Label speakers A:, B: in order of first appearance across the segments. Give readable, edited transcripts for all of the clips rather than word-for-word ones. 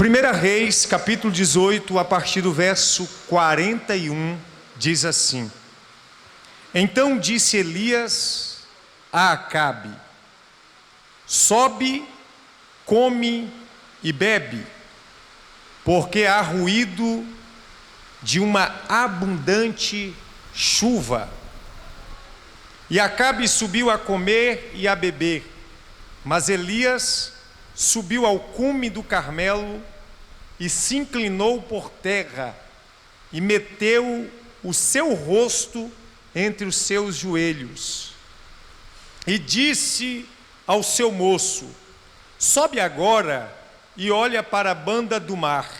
A: 1 Reis, capítulo 18, a partir do verso 41, diz assim: Então disse Elias a Acabe: Sobe, come e bebe, porque há ruído de uma abundante chuva. E Acabe subiu a comer e a beber, mas Elias subiu ao cume do Carmelo e se inclinou por terra e meteu o seu rosto entre os seus joelhos e disse ao seu moço: Sobe agora e olha para a banda do mar.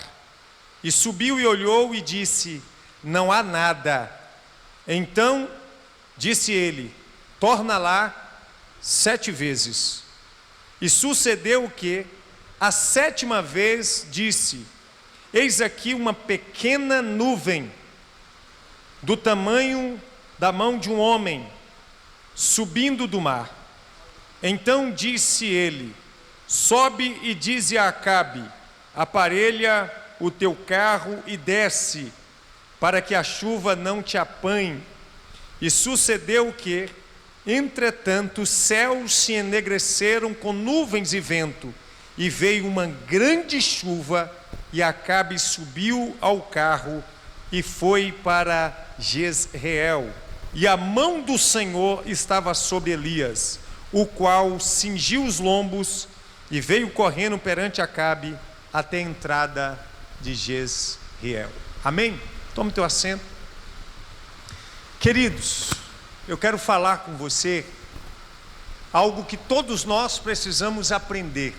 A: E subiu e olhou e disse: Não há nada. Então disse ele: Torna lá 7 vezes. E sucedeu que, a 7ª vez, disse: Eis aqui uma pequena nuvem, do tamanho da mão de um homem, subindo do mar. Então disse ele: Sobe e dize a Acabe: Aparelha o teu carro e desce, para que a chuva não te apanhe. E sucedeu que, entretanto, os céus se enegreceram com nuvens e vento, e veio uma grande chuva, e Acabe subiu ao carro e foi para Jezreel. E a mão do Senhor estava sobre Elias, o qual cingiu os lombos e veio correndo perante Acabe até a entrada de Jezreel. Amém? Tome teu assento. Queridos, eu quero falar com você algo que todos nós precisamos aprender.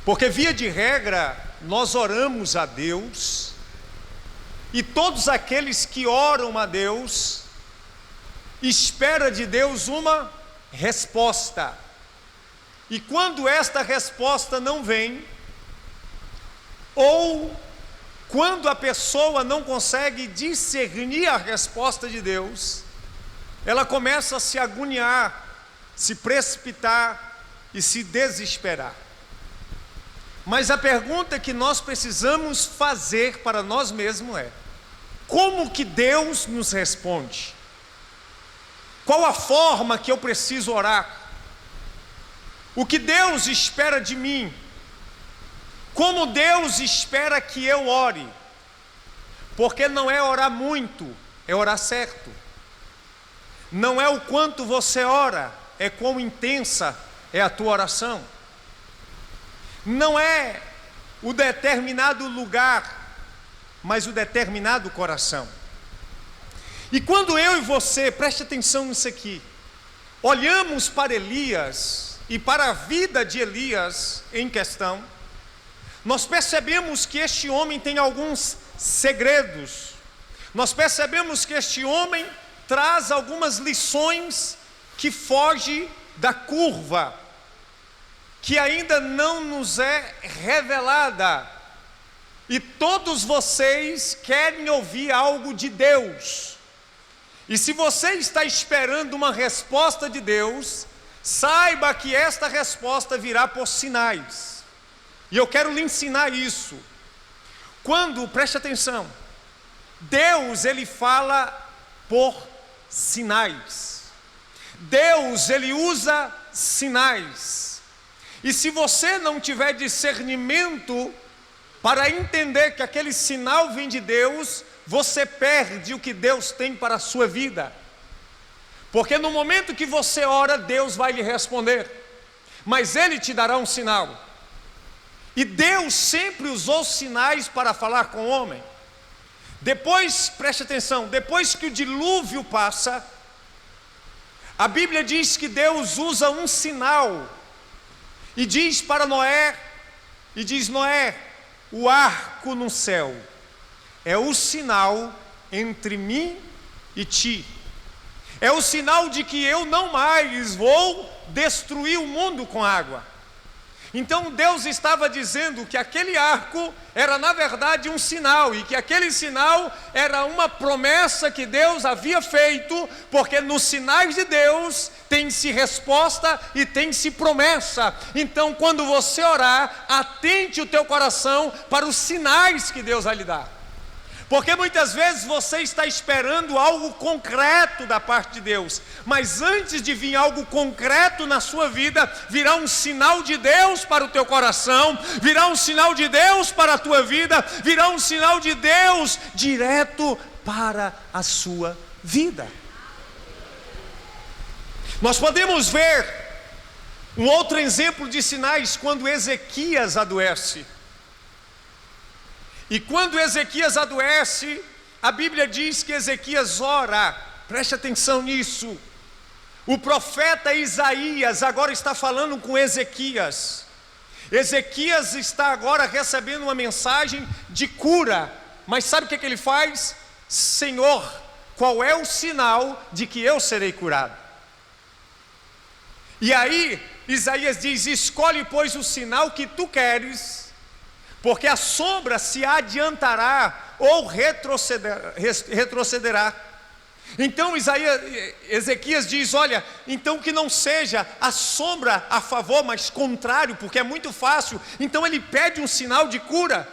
A: Porque, via de regra, nós oramos a Deus, e todos aqueles que oram a Deus esperam de Deus uma resposta. E quando esta resposta não vem, ou quando a pessoa não consegue discernir a resposta de Deus, ela começa a se agoniar, se precipitar e se desesperar. Mas a pergunta que nós precisamos fazer para nós mesmos é: como que Deus nos responde? Qual a forma que eu preciso orar? O que Deus espera de mim? Como Deus espera que eu ore? Porque não é orar muito, é orar certo. Não é o quanto você ora, é quão intensa é a tua oração. Não é o determinado lugar, mas o determinado coração. E quando eu e você, preste atenção nisso aqui, olhamos para Elias e para a vida de Elias em questão, nós percebemos que este homem tem alguns segredos. Nós percebemos que este homem traz algumas lições que fogem da curva, que ainda não nos é revelada. E todos vocês querem ouvir algo de Deus. E se você está esperando uma resposta de Deus, saiba que esta resposta virá por sinais. E eu quero lhe ensinar isso. Quando, preste atenção, Deus, Ele fala por sinais. Deus, Ele usa sinais. E se você não tiver discernimento para entender que aquele sinal vem de Deus, você perde o que Deus tem para a sua vida. Porque no momento que você ora, Deus vai lhe responder, mas Ele te dará um sinal. E Deus sempre usou sinais para falar com o homem. Depois, preste atenção, depois que o dilúvio passa, a Bíblia diz que Deus usa um sinal, e diz para Noé, e diz: Noé, o arco no céu é o sinal entre mim e ti. É o sinal de que eu não mais vou destruir o mundo com água. Então Deus estava dizendo que aquele arco era na verdade um sinal, e que aquele sinal era uma promessa que Deus havia feito, porque nos sinais de Deus tem-se resposta e tem-se promessa. Então quando você orar, atente o teu coração para os sinais que Deus vai lhe dar. Porque muitas vezes você está esperando algo concreto da parte de Deus, mas antes de vir algo concreto na sua vida, virá um sinal de Deus para o teu coração, virá um sinal de Deus para a tua vida, virá um sinal de Deus direto para a sua vida. Nós podemos ver um outro exemplo de sinais quando Ezequias adoece. E quando Ezequias adoece, a Bíblia diz que Ezequias ora. Preste atenção nisso. O profeta Isaías agora está falando com Ezequias. Ezequias está agora recebendo uma mensagem de cura. Mas sabe o que ele faz? Senhor, qual é o sinal de que eu serei curado? E aí Isaías diz: escolhe pois o sinal que tu queres, porque a sombra se adiantará ou retrocederá. Então Ezequias diz: olha, então que não seja a sombra a favor, mas contrário, porque é muito fácil. Então ele pede um sinal de cura.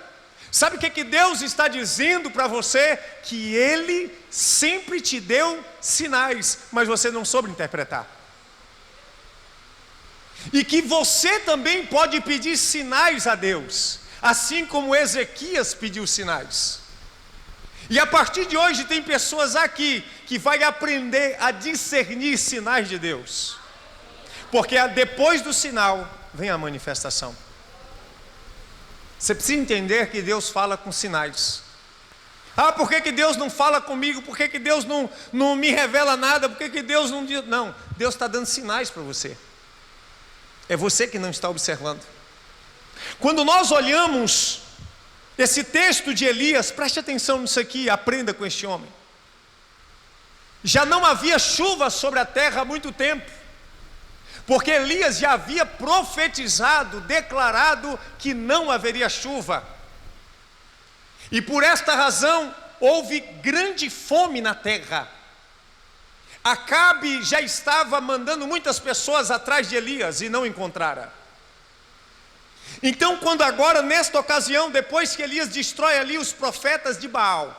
A: Sabe o que Deus está dizendo para você? Que Ele sempre te deu sinais, mas você não soube interpretar. E que você também pode pedir sinais a Deus, assim como Ezequias pediu sinais. E a partir de hoje tem pessoas aqui que vai aprender a discernir sinais de Deus, porque depois do sinal vem a manifestação. Você precisa entender que Deus fala com sinais. Por que Deus não fala comigo? Por que Deus não me revela nada? Por que Deus não diz? Não, Deus está dando sinais para você. É você que não está observando. Quando nós olhamos esse texto de Elias, preste atenção nisso aqui, aprenda com este homem. Já não havia chuva sobre a terra há muito tempo, porque Elias já havia profetizado, declarado que não haveria chuva. E por esta razão houve grande fome na terra. Acabe já estava mandando muitas pessoas atrás de Elias e não encontrara. Então, quando agora, nesta ocasião, depois que Elias destrói ali os profetas de Baal,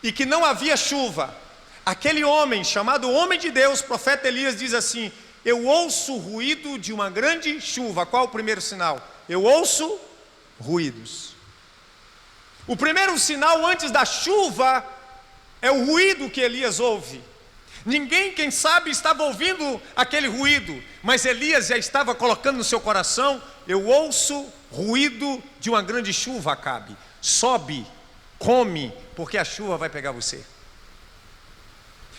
A: e que não havia chuva, aquele homem, chamado homem de Deus, profeta Elias, diz assim: eu ouço o ruído de uma grande chuva. Qual o primeiro sinal? Eu ouço ruídos. O primeiro sinal antes da chuva é o ruído que Elias ouve. Ninguém, quem sabe, estava ouvindo aquele ruído, mas Elias já estava colocando no seu coração: eu ouço ruído de uma grande chuva, Acabe. Sobe, come, porque a chuva vai pegar você.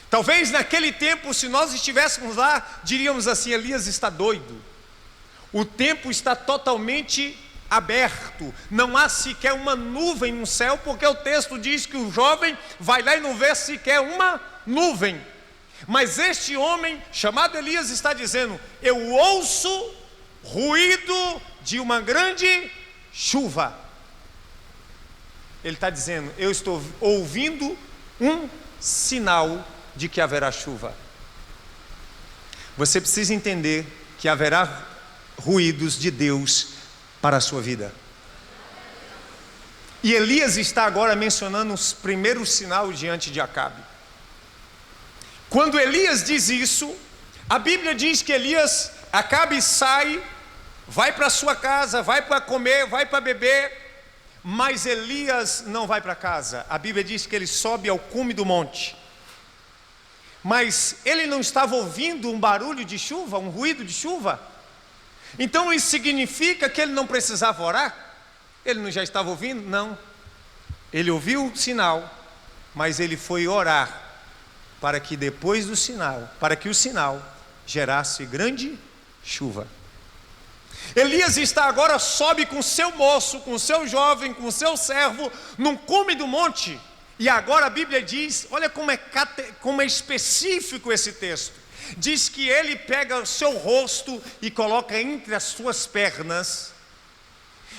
A: Talvez naquele tempo, se nós estivéssemos lá, diríamos assim: Elias está doido. O tempo está totalmente aberto, não há sequer uma nuvem no céu, porque o texto diz que o jovem vai lá e não vê sequer uma nuvem. Mas este homem chamado Elias está dizendo: eu ouço ruído de uma grande chuva. Ele está dizendo: eu estou ouvindo um sinal de que haverá chuva. Você precisa entender que haverá ruídos de Deus para a sua vida. E Elias está agora mencionando os primeiros sinais diante de Acabe. Quando Elias diz isso, a Bíblia diz que Acabe sai, vai para sua casa, vai para comer, vai para beber, mas Elias não vai para casa. A Bíblia diz que ele sobe ao cume do monte. Mas ele não estava ouvindo um barulho de chuva, um ruído de chuva? Então isso significa que ele não precisava orar? Ele não já estava ouvindo? Não. Ele ouviu o sinal, mas ele foi orar para que depois do sinal, para que o sinal gerasse grande chuva. Elias está agora, sobe com seu moço, com seu jovem, com seu servo, num cume do monte. E agora a Bíblia diz, olha como é específico esse texto. Diz que ele pega o seu rosto e coloca entre as suas pernas,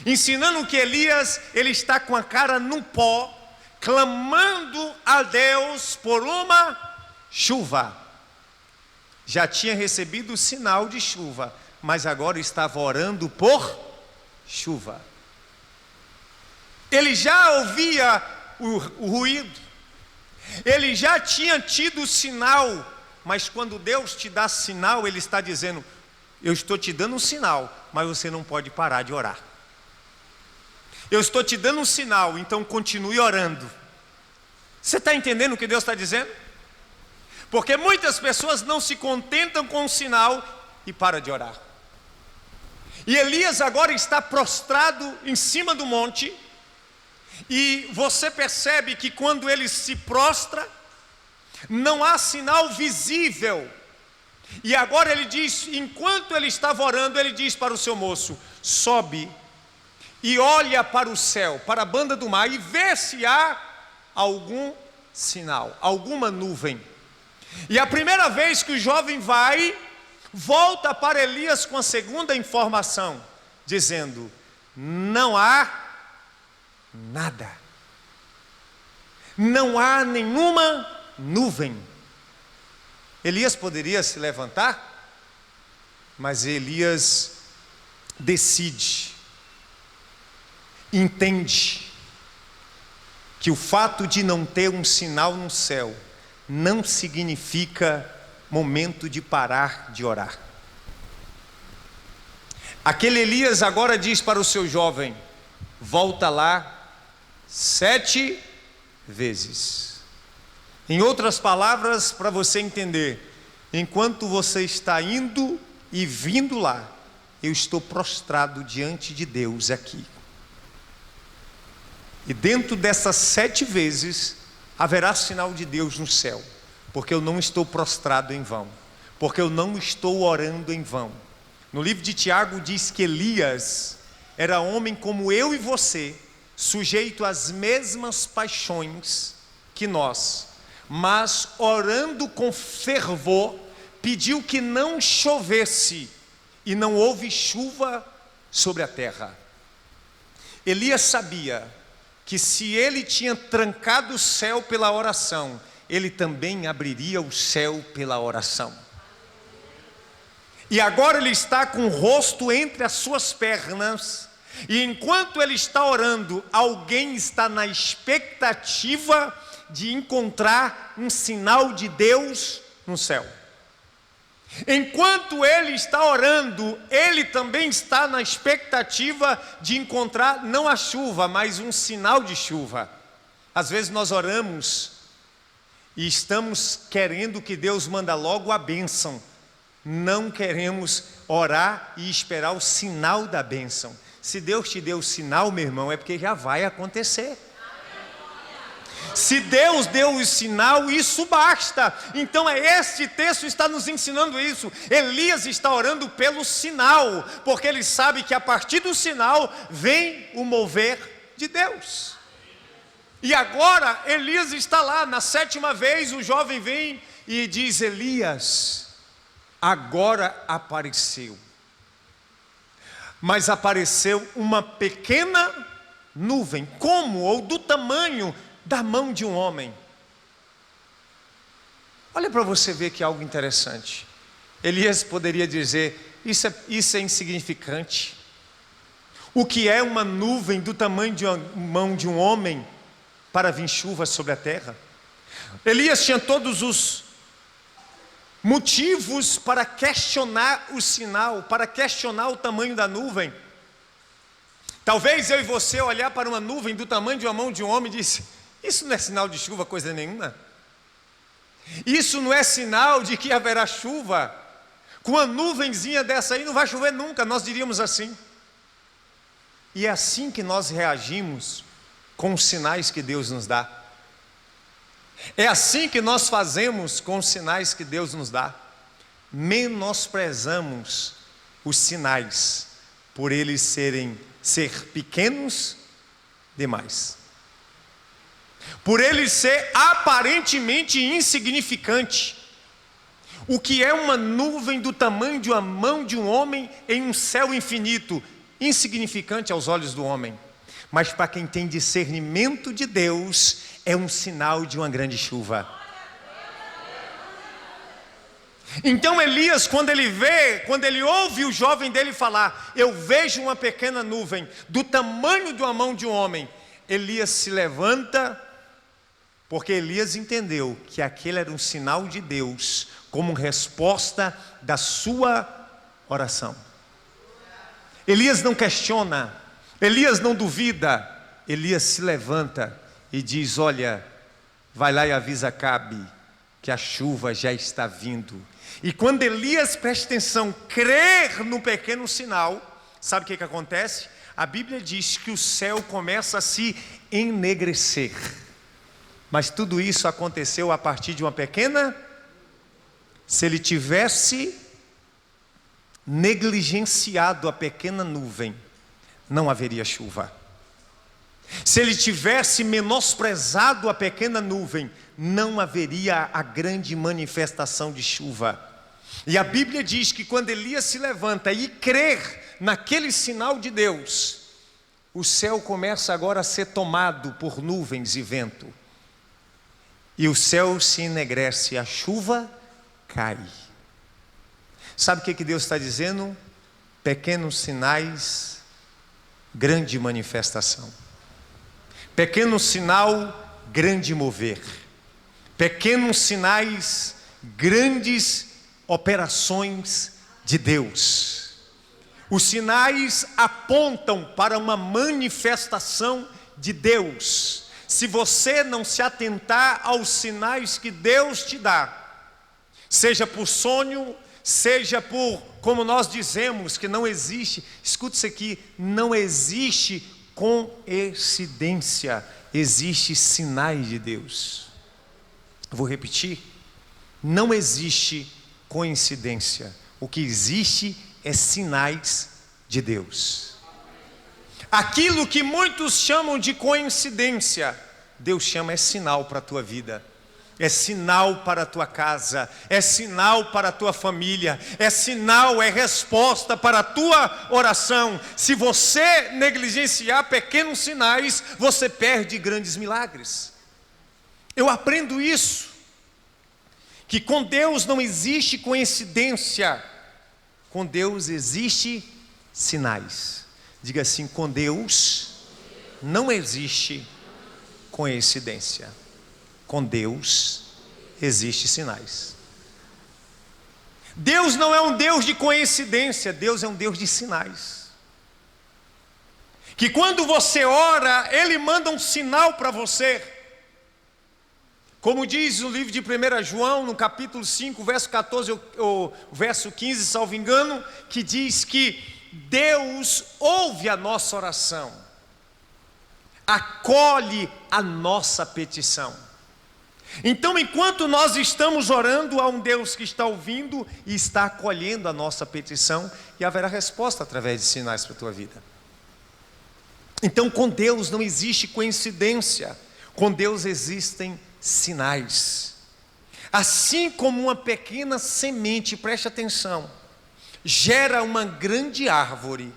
A: ensinando que Elias, ele está com a cara no pó, clamando a Deus por uma chuva. Já tinha recebido o sinal de chuva, mas agora estava orando por chuva. Ele já ouvia o ruído, ele já tinha tido o sinal, mas quando Deus te dá sinal, Ele está dizendo: eu estou te dando um sinal, mas você não pode parar de orar. Eu estou te dando um sinal, então continue orando. Você está entendendo o que Deus está dizendo? Porque muitas pessoas não se contentam com o sinal e param de orar. E Elias agora está prostrado em cima do monte, e você percebe que quando ele se prostra, não há sinal visível. E agora ele diz, enquanto ele estava orando, ele diz para o seu moço: sobe e olha para o céu, para a banda do mar, e vê se há algum sinal, alguma nuvem. E a primeira vez que o jovem vai, volta para Elias com a segunda informação, dizendo: não há nada, não há nenhuma nuvem. Elias poderia se levantar, mas Elias decide, entende que o fato de não ter um sinal no céu não significa momento de parar de orar. Aquele Elias agora diz para o seu jovem: volta lá 7 vezes. Em outras palavras, para você entender, enquanto você está indo e vindo lá, eu estou prostrado diante de Deus aqui. E dentro dessas 7 vezes, haverá sinal de Deus no céu, porque eu não estou prostrado em vão, porque eu não estou orando em vão. No livro de Tiago diz que Elias era homem como eu e você, sujeito às mesmas paixões que nós, mas orando com fervor, pediu que não chovesse, e não houve chuva sobre a terra. Elias sabia que se ele tinha trancado o céu pela oração, ele também abriria o céu pela oração. E agora ele está com o rosto entre as suas pernas, e enquanto ele está orando, alguém está na expectativa de encontrar um sinal de Deus no céu. Enquanto ele está orando, ele também está na expectativa de encontrar não a chuva, mas um sinal de chuva. Às vezes nós oramos e estamos querendo que Deus manda logo a bênção. Não queremos orar e esperar o sinal da bênção. Se Deus te deu o sinal, meu irmão, é porque já vai acontecer. Se Deus deu o sinal, isso basta. Então este texto está nos ensinando isso. Elias está orando pelo sinal, porque ele sabe que a partir do sinal vem o mover de Deus. E agora Elias está lá, na 7ª vez o jovem vem e diz: Elias, agora apareceu. Mas apareceu uma pequena nuvem, como? Ou do tamanho da mão de um homem. Olha para você ver que algo interessante. Elias poderia dizer: isso é insignificante. O que é uma nuvem do tamanho de uma mão de um homem para vir chuva sobre a terra? Elias tinha todos os motivos para questionar o sinal, para questionar o tamanho da nuvem. Talvez eu e você olhar para uma nuvem do tamanho de uma mão de um homem e disse: isso não é sinal de chuva coisa nenhuma. Isso não é sinal de que haverá chuva. Com uma nuvenzinha dessa aí não vai chover nunca, nós diríamos assim. E é assim que nós reagimos com os sinais que Deus nos dá. É assim que nós fazemos com os sinais que Deus nos dá. Menosprezamos os sinais por eles ser pequenos demais, por ele ser aparentemente insignificante. O que é uma nuvem do tamanho de uma mão de um homem em um céu infinito, insignificante aos olhos do homem, mas para quem tem discernimento de Deus, é um sinal de uma grande chuva. Então Elias, quando ele ouve o jovem dele falar, eu vejo uma pequena nuvem do tamanho de uma mão de um homem, Elias se levanta, porque Elias entendeu que aquele era um sinal de Deus, como resposta da sua oração. Elias não questiona, Elias não duvida, Elias se levanta e diz, olha, vai lá e avisa Acabe, que a chuva já está vindo. E quando Elias, presta atenção, crer no pequeno sinal, sabe o que acontece? A Bíblia diz que o céu começa a se enegrecer. Mas tudo isso aconteceu a partir de uma pequena... Se ele tivesse negligenciado a pequena nuvem, não haveria chuva. Se ele tivesse menosprezado a pequena nuvem, não haveria a grande manifestação de chuva. E a Bíblia diz que quando Elias se levanta e crer naquele sinal de Deus, o céu começa agora a ser tomado por nuvens e vento. E o céu se enegrece, a chuva cai. Sabe o que Deus está dizendo? Pequenos sinais, grande manifestação. Pequeno sinal, grande mover. Pequenos sinais, grandes operações de Deus. Os sinais apontam para uma manifestação de Deus. Se você não se atentar aos sinais que Deus te dá, seja por sonho, seja por, como nós dizemos, que não existe, escuta isso aqui, não existe coincidência, existe sinais de Deus. Vou repetir, não existe coincidência, o que existe é sinais de Deus. Aquilo que muitos chamam de coincidência, Deus chama é sinal para a tua vida. É sinal para a tua casa, é sinal para a tua família, é sinal, é resposta para a tua oração. Se você negligenciar pequenos sinais, você perde grandes milagres. Eu aprendo isso, que com Deus não existe coincidência, com Deus existe sinais. Diga assim, com Deus não existe coincidência. Com Deus existem sinais. Deus não é um Deus de coincidência, Deus é um Deus de sinais. Que quando você ora, Ele manda um sinal para você. Como diz no livro de 1 João, no capítulo 5, verso 14, ou verso 15, salvo engano, que diz que Deus ouve a nossa oração, acolhe a nossa petição. Então, enquanto nós estamos orando, há um Deus que está ouvindo e está acolhendo a nossa petição, e haverá resposta através de sinais para a tua vida. Então, com Deus não existe coincidência, com Deus existem sinais. Assim como uma pequena semente, preste atenção, gera uma grande árvore,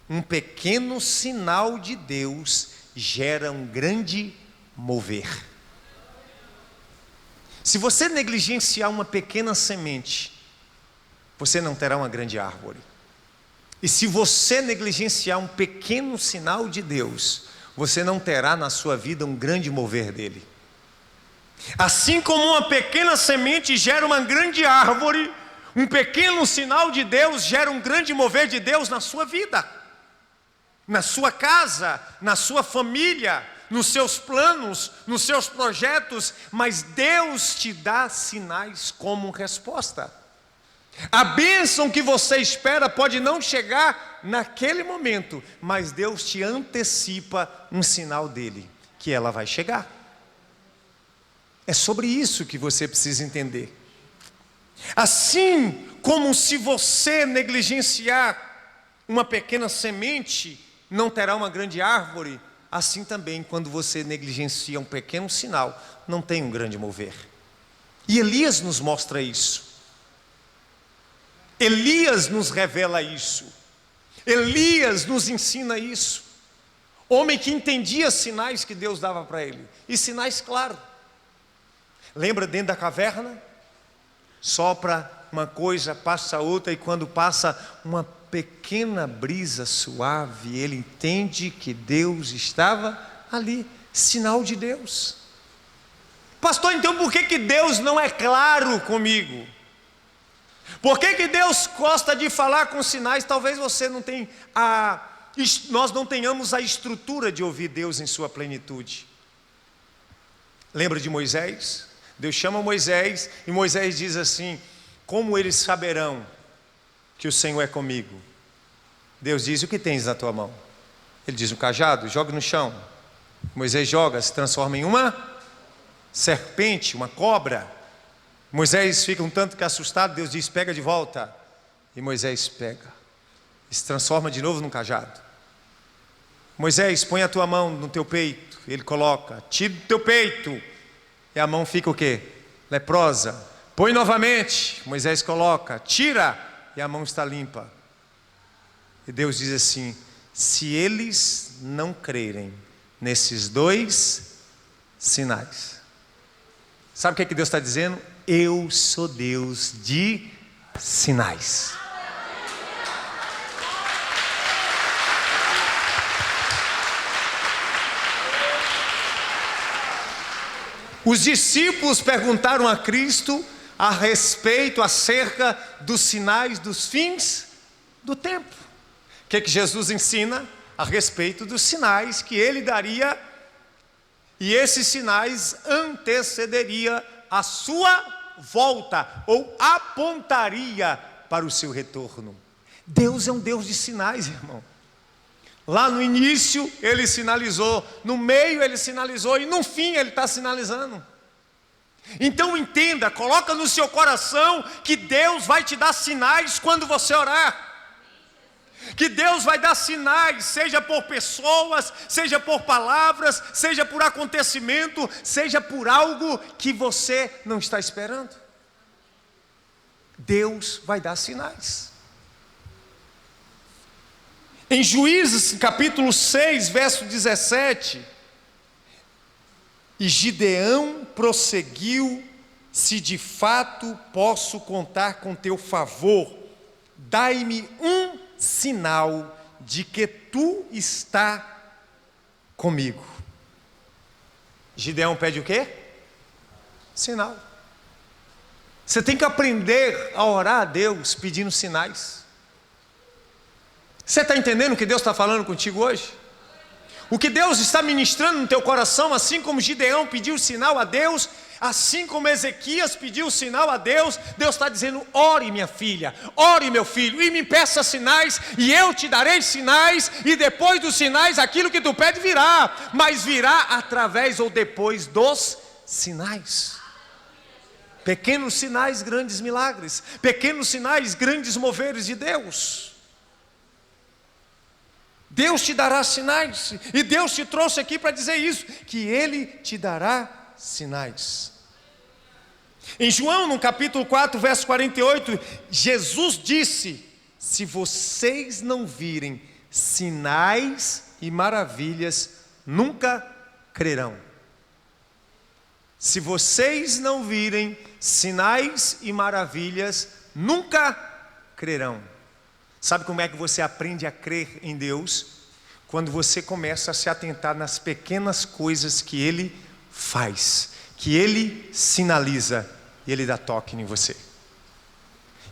A: um pequeno sinal de Deus gera um grande mover. Se você negligenciar uma pequena semente, você não terá uma grande árvore. E se você negligenciar um pequeno sinal de Deus, você não terá na sua vida um grande mover dele. Assim como uma pequena semente gera uma grande árvore, um pequeno sinal de Deus gera um grande mover de Deus na sua vida, na sua casa, na sua família, nos seus planos, nos seus projetos, mas Deus te dá sinais como resposta. A bênção que você espera pode não chegar naquele momento, mas Deus te antecipa um sinal dele, que ela vai chegar. É sobre isso que você precisa entender. Assim como se você negligenciar uma pequena semente, não terá uma grande árvore, assim também, quando você negligencia um pequeno sinal, não tem um grande mover. E Elias nos mostra isso. Elias nos revela isso. Elias nos ensina isso. Homem que entendia sinais que Deus dava para ele. E sinais claros. Lembra dentro da caverna? Sopra uma coisa, passa outra, e quando passa uma pequena brisa suave, ele entende que Deus estava ali. Sinal de Deus. Pastor, então por que Deus não é claro comigo? Por que Deus gosta de falar com sinais? Talvez você não tenha nós não tenhamos a estrutura de ouvir Deus em sua plenitude. Lembra de Moisés? Deus chama Moisés e Moisés diz assim: como eles saberão que o Senhor é comigo? Deus diz: o que tens na tua mão? Ele diz: um cajado, joga no chão. Moisés joga, se transforma em uma serpente, uma cobra. Moisés fica um tanto que assustado. Deus diz: pega de volta. E Moisés pega e se transforma de novo num cajado. Moisés, põe a tua mão no teu peito. Ele coloca, tira do teu peito, e a mão fica o quê? Leprosa. Põe novamente. Moisés coloca, tira, e a mão está limpa. E Deus diz assim: se eles não crerem nesses dois sinais, sabe o que Deus está dizendo? Eu sou Deus de sinais. Os discípulos perguntaram a Cristo a respeito, acerca dos sinais dos fins do tempo. O que Jesus ensina? A respeito dos sinais que ele daria, e esses sinais antecederia a sua volta, ou apontaria para o seu retorno. Deus é um Deus de sinais, irmão. Lá no início ele sinalizou, no meio ele sinalizou, e no fim ele está sinalizando. Então entenda, coloca no seu coração que Deus vai te dar sinais quando você orar. Que Deus vai dar sinais, seja por pessoas, seja por palavras, seja por acontecimento, seja por algo que você não está esperando. Deus vai dar sinais. Em Juízes capítulo 6, verso 17, e Gideão prosseguiu: se de fato posso contar com teu favor, dai-me um sinal de que tu está comigo. Gideão pede o quê? Sinal. Você tem que aprender a orar a Deus pedindo sinais. Você está entendendo o que Deus está falando contigo hoje? O que Deus está ministrando no teu coração, assim como Gideão pediu sinal a Deus, assim como Ezequias pediu sinal a Deus, Deus está dizendo: ore minha filha, ore meu filho, e me peça sinais, e eu te darei sinais, e depois dos sinais aquilo que tu pede virá, mas virá através ou depois dos sinais. Pequenos sinais, grandes milagres. Pequenos sinais, grandes moveres de Deus. Deus te dará sinais, e Deus te trouxe aqui para dizer isso, que Ele te dará sinais. Em João, no capítulo 4, verso 48, Jesus disse: se vocês não virem sinais e maravilhas, nunca crerão. Se vocês não virem sinais e maravilhas, nunca crerão. Sabe como é que você aprende a crer em Deus? Quando você começa a se atentar nas pequenas coisas que Ele faz, que Ele sinaliza, e Ele dá toque em você.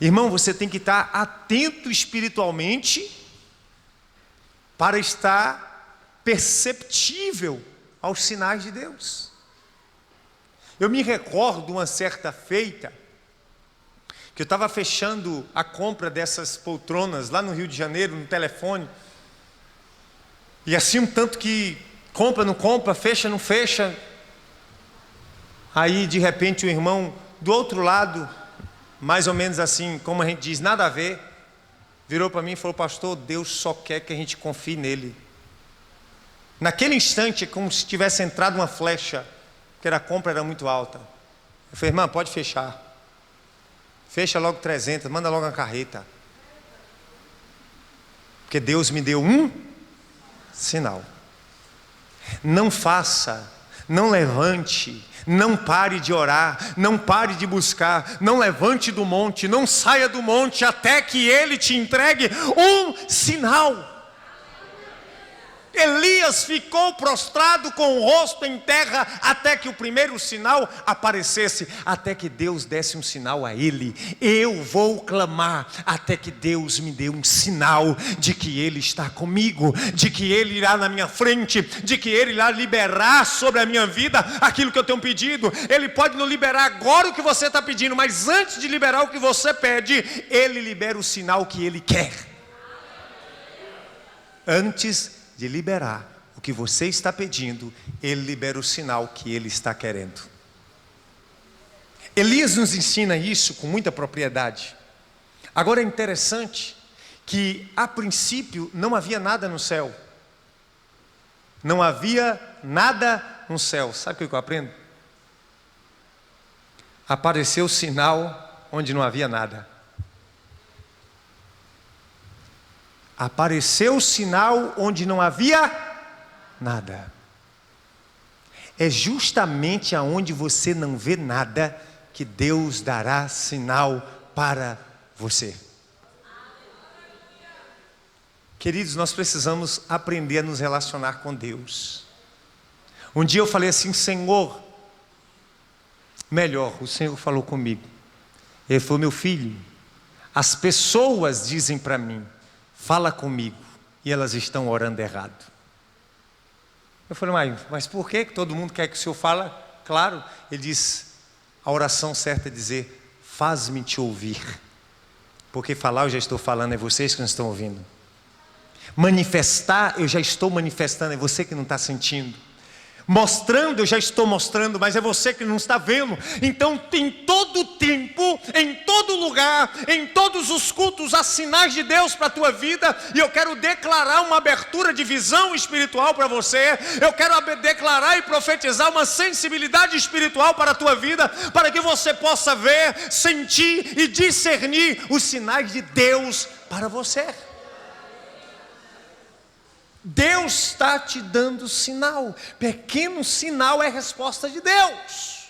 A: Irmão, você tem que estar atento espiritualmente para estar perceptível aos sinais de Deus. Eu me recordo de uma certa feita, que eu estava fechando a compra dessas poltronas lá no Rio de Janeiro, no telefone, e assim um tanto que compra, não compra, fecha, não fecha. Aí de repente o irmão do outro lado, mais ou menos assim, como a gente diz, nada a ver, virou para mim e falou: pastor, Deus só quer que a gente confie nele. Naquele instante é como se tivesse entrado uma flecha, porque a compra era muito alta. Eu falei: irmã, pode fechar. Fecha logo 300, manda logo uma carreta. Porque Deus me deu um sinal. Não faça, não levante, não pare de orar, não pare de buscar, não levante do monte, não saia do monte até que Ele te entregue um sinal. Elias ficou prostrado com o rosto em terra até que o primeiro sinal aparecesse, até que Deus desse um sinal a ele. Eu vou clamar até que Deus me dê um sinal de que Ele está comigo, de que Ele irá na minha frente, de que Ele irá liberar sobre a minha vida aquilo que eu tenho pedido. Ele pode não liberar agora o que você está pedindo, mas antes de liberar o que você pede, Ele libera o sinal que Ele quer. Antes de liberar o que você está pedindo, Ele libera o sinal que Ele está querendo. Elias nos ensina isso com muita propriedade. Agora é interessante que a princípio não havia nada no céu. Não havia nada no céu. Sabe o que eu aprendo? Apareceu o sinal onde não havia nada. Apareceu o sinal onde não havia nada. É justamente aonde você não vê nada que Deus dará sinal para você. Queridos, nós precisamos aprender a nos relacionar com Deus. Um dia eu falei assim: Senhor, melhor, o Senhor falou comigo. Ele falou: meu filho, as pessoas dizem para mim, fala comigo, e elas estão orando errado. Eu falei: mas por que todo mundo quer que o Senhor fale? Claro, ele diz, a oração certa é dizer, faz-me te ouvir. Porque falar eu já estou falando, é vocês que não estão ouvindo. Manifestar eu já estou manifestando, é você que não está sentindo. Mostrando, eu já estou mostrando, mas é você que não está vendo. Então, em todo tempo, em todo lugar, em todos os cultos, há sinais de Deus para a tua vida. E eu quero declarar uma abertura de visão espiritual para você. Eu quero declarar e profetizar uma sensibilidade espiritual para a tua vida, para que você possa ver, sentir e discernir os sinais de Deus para você. Deus está te dando sinal. Pequeno sinal é resposta de Deus.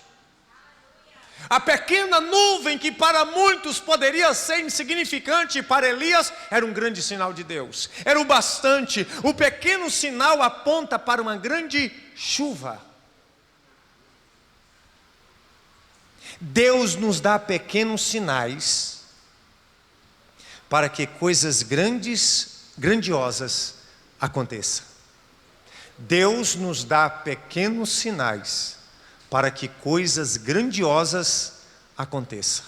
A: A pequena nuvem que para muitos poderia ser insignificante, para Elias era um grande sinal de Deus. Era o bastante. O pequeno sinal aponta para uma grande chuva. Deus nos dá pequenos sinais para que coisas grandiosas aconteça. Deus nos dá pequenos sinais para que coisas grandiosas aconteçam.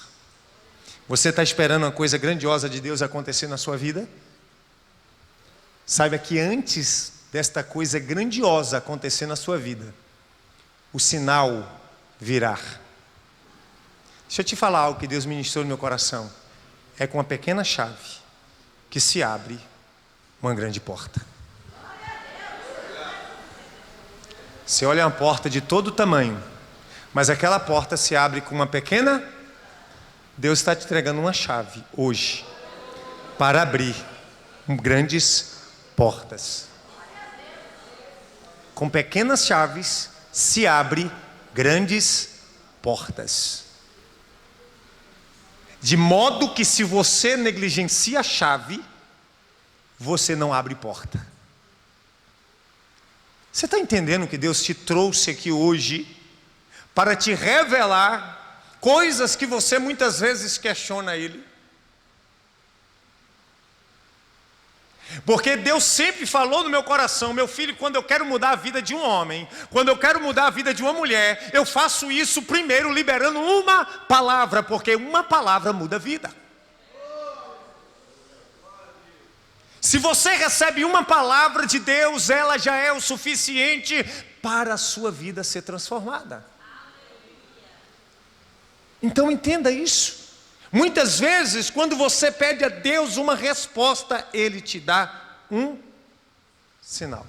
A: Você está esperando uma coisa grandiosa de Deus acontecer na sua vida? Saiba que antes desta coisa grandiosa acontecer na sua vida, o sinal virá. Deixa eu te falar algo que Deus ministrou no meu coração. É com uma pequena chave que se abre uma grande porta. Você olha uma porta de todo tamanho, mas aquela porta se abre com uma pequena. Deus está te entregando uma chave hoje para abrir grandes portas. Com pequenas chaves se abre grandes portas. De modo que se você negligencia a chave, você não abre porta. Você está entendendo que Deus te trouxe aqui hoje para te revelar coisas que você muitas vezes questiona Ele? Porque Deus sempre falou no meu coração: meu filho, quando eu quero mudar a vida de um homem, quando eu quero mudar a vida de uma mulher, eu faço isso primeiro liberando uma palavra, porque uma palavra muda a vida. Se você recebe uma palavra de Deus, ela já é o suficiente para a sua vida ser transformada. Então entenda isso. Muitas vezes, quando você pede a Deus uma resposta, Ele te dá um sinal.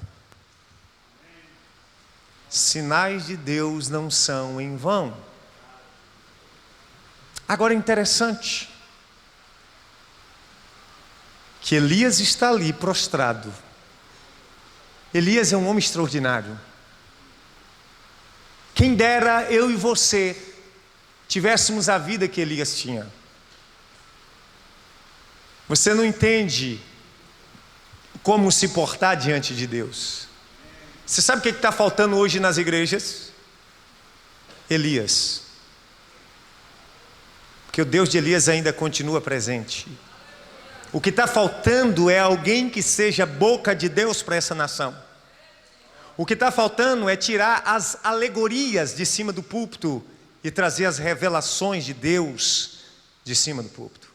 A: Sinais de Deus não são em vão. Agora é interessante que Elias está ali prostrado. Elias é um homem extraordinário. Quem dera eu e você tivéssemos a vida que Elias tinha. Você não entende como se portar diante de Deus. Você sabe o que está faltando hoje nas igrejas? Elias. Porque o Deus de Elias ainda continua presente. O que está faltando é alguém que seja boca de Deus para essa nação. O que está faltando é tirar as alegorias de cima do púlpito e trazer as revelações de Deus de cima do púlpito.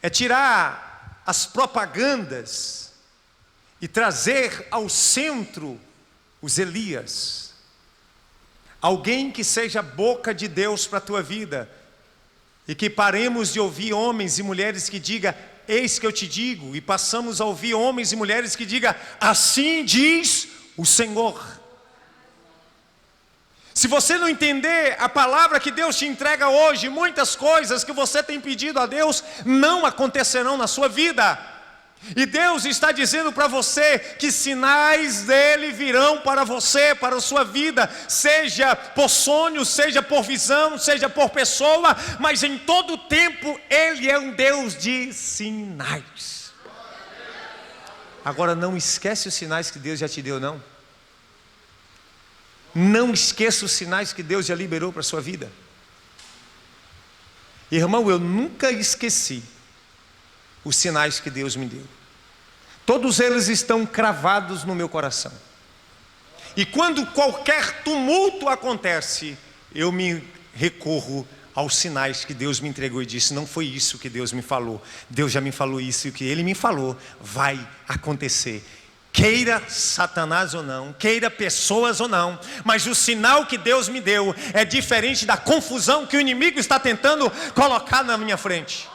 A: É tirar as propagandas e trazer ao centro os Elias. Alguém que seja boca de Deus para a tua vida. E que paremos de ouvir homens e mulheres que digam, eis que eu te digo. E passamos a ouvir homens e mulheres que digam, assim diz o Senhor. Se você não entender a palavra que Deus te entrega hoje, muitas coisas que você tem pedido a Deus não acontecerão na sua vida. E Deus está dizendo para você que sinais dele virão para você, para a sua vida, seja por sonho, seja por visão, seja por pessoa, mas em todo tempo ele é um Deus de sinais. Agora não esquece os sinais que Deus já te deu, não. Não esqueça os sinais que Deus já liberou para a sua vida. Irmão, eu nunca esqueci os sinais que Deus me deu. Todos eles estão cravados no meu coração. E quando qualquer tumulto acontece, eu me recorro aos sinais que Deus me entregou e disse, não foi isso que Deus me falou. Deus já me falou isso e o que Ele me falou vai acontecer. Queira Satanás ou não, queira pessoas ou não, mas o sinal que Deus me deu é diferente da confusão que o inimigo está tentando colocar na minha frente.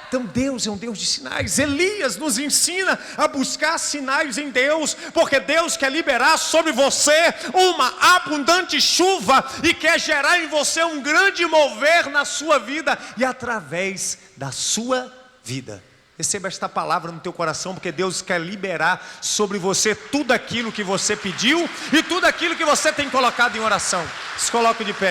A: Então Deus é um Deus de sinais. Elias nos ensina a buscar sinais em Deus, porque Deus quer liberar sobre você uma abundante chuva e quer gerar em você um grande mover na sua vida e através da sua vida. Receba esta palavra no teu coração, porque Deus quer liberar sobre você tudo aquilo que você pediu e tudo aquilo que você tem colocado em oração. Se coloque de pé.